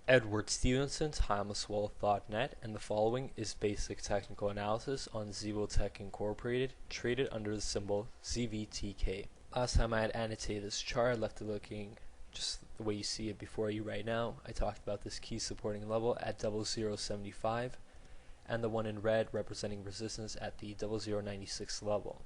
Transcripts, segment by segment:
Edward Stevenson's HighAmASwallow.net, and the following is basic technical analysis on Zevotek Incorporated, traded under the symbol ZVTK. Last time I had annotated this chart, I left it looking just the way you see it before you right now. I talked about this key supporting level at 0075 and the one in red representing resistance at the 0096 level.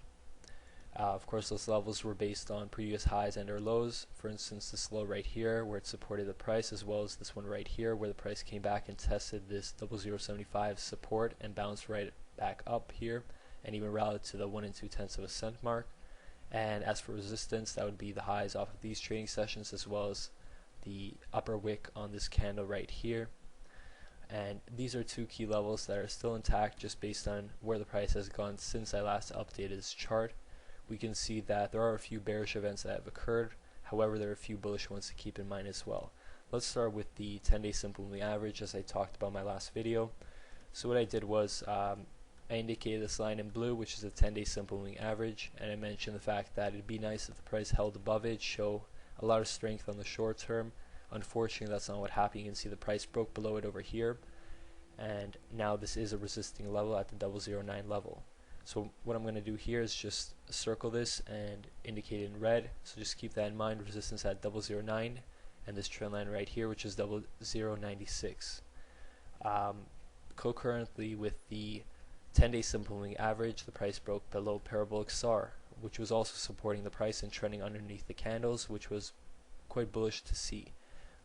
Of course, those levels were based on previous highs and or lows. For instance, this low right here where it supported the price, as well as this one right here where the price came back and tested this 0075 support and bounced right back up here and even rallied to the 1 2/10 of a cent mark. And as for resistance, that would be the highs off of these trading sessions, as well as the upper wick on this candle right here. And these are two key levels that are still intact just based on where the price has gone since I last updated this chart. We can see that there are a few bearish events that have occurred. However, there are a few bullish ones to keep in mind as well. Let's start with the 10-day simple moving average, as I talked about in my last video. So what I did was I indicated this line in blue, which is a 10-day simple moving average, and I mentioned the fact that it'd be nice if the price held above it, show a lot of strength on the short term. Unfortunately, that's not what happened. You can see the price broke below it over here, and now this is a resisting level at the 009 level. So what I'm going to do here is just circle this and indicate it in red. So just keep that in mind, resistance at 009 and this trend line right here, which is 0096. Concurrently with the 10-day simple moving average, the price broke below parabolic SAR, which was also supporting the price and trending underneath the candles, which was quite bullish to see.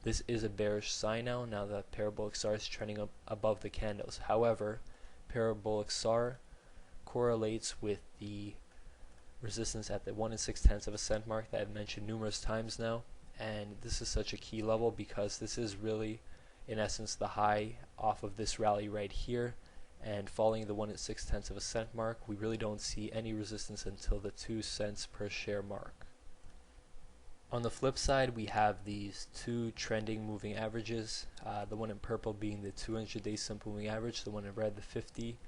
This is a bearish sign now that parabolic SAR is trending up above the candles. However, parabolic SAR correlates with the resistance at the 1 6/10 of a cent mark that I've mentioned numerous times now, and this is such a key level because this is really in essence the high off of this rally right here, and following the 1 6/10 of a cent mark we really don't see any resistance until the 2 cents per share mark. On the flip side, we have these two trending moving averages, the one in purple being the 200-day simple moving average, the one in red the 50.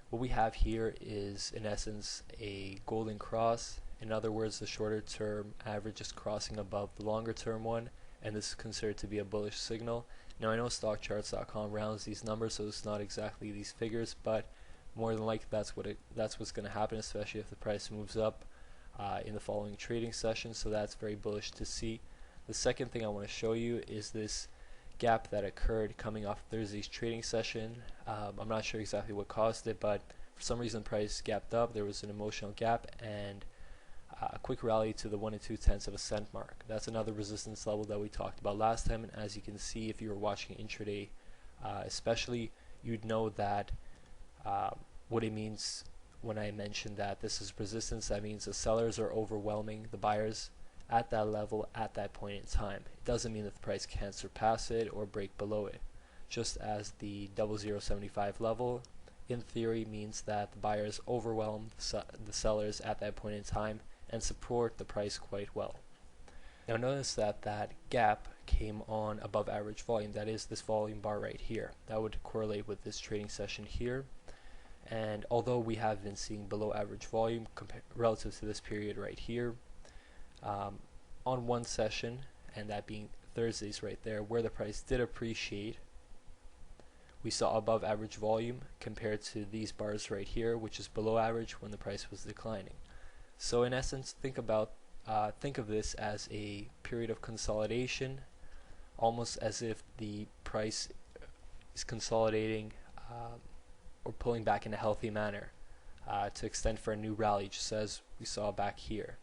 What we have here is in essence a golden cross. In other words, the shorter term average is crossing above the longer term one, and this is considered to be a bullish signal. Now I know stockcharts.com rounds these numbers, so it's not exactly these figures, but more than likely that's what's going to happen, especially if the price moves up in the following trading session. So that's very bullish to see. The second thing I want to show you is this gap that occurred coming off Thursday's trading session. I'm not sure exactly what caused it, but for some reason price gapped up. There was an emotional gap and a quick rally to the 1 2/10 of a cent mark. That's another resistance level that we talked about last time, and as you can see if you were watching intraday especially, you'd know that what it means when I mentioned that this is resistance. That means the sellers are overwhelming the buyers at that level at that point in time. It doesn't mean that the price can't surpass it or break below it, just as the 0075 level in theory means that the buyers overwhelm the sellers at that point in time and support the price quite well. Now notice that that gap came on above average volume, that is this volume bar right here. That would correlate with this trading session here, and although we have been seeing below average volume relative to this period right here, on one session, and that being Thursday's right there, where the price did appreciate, we saw above average volume compared to these bars right here, which is below average when the price was declining. So in essence, think of this as a period of consolidation, almost as if the price is consolidating or pulling back in a healthy manner to extend for a new rally, just as we saw back here.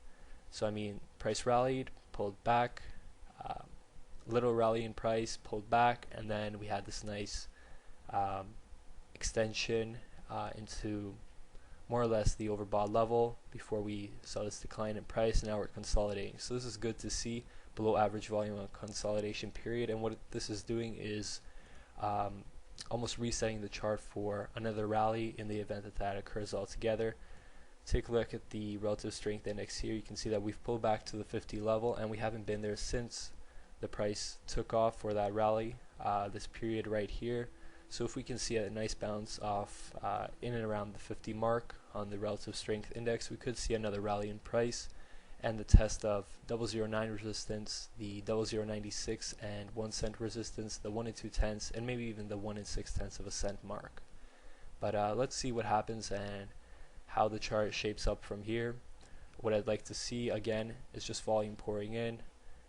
So I mean, price rallied, pulled back, little rally in price, pulled back, and then we had this nice extension into more or less the overbought level before we saw this decline in price. Now we're consolidating. So this is good to see, below average volume on consolidation period, and what this is doing is almost resetting the chart for another rally in the event that that occurs altogether. Take a look at the relative strength index here. You can see that we've pulled back to the 50 level, and we haven't been there since the price took off for that rally, this period right here. So if we can see a nice bounce off in and around the 50 mark on the relative strength index, we could see another rally in price, and the test of 009 resistance, the 0096 and 1 cent resistance, the 1 and 2 tenths, and maybe even the 1 and 6 tenths of a cent mark. But let's see what happens and how the chart shapes up from here. What I'd like to see again is just volume pouring in,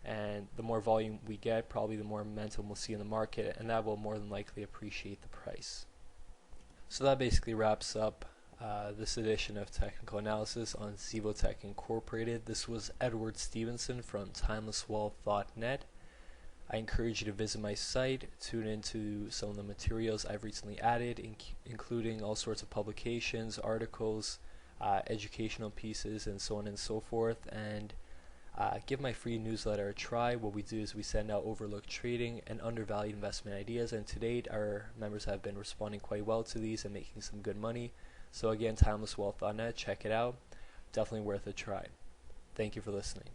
and the more volume we get, probably the more momentum we'll see in the market, and that will more than likely appreciate the price. So that basically wraps up this edition of Technical Analysis on Zevotek Incorporated. This was Edward Stevenson from TimelessWealth.net. I encourage you to visit my site, tune into some of the materials I've recently added, including all sorts of publications, articles, educational pieces, and so on and so forth, and give my free newsletter a try. What we do is we send out overlooked trading and undervalued investment ideas, and to date our members have been responding quite well to these and making some good money. So again, TimelessWealth.net, check it out. Definitely worth a try. Thank you for listening.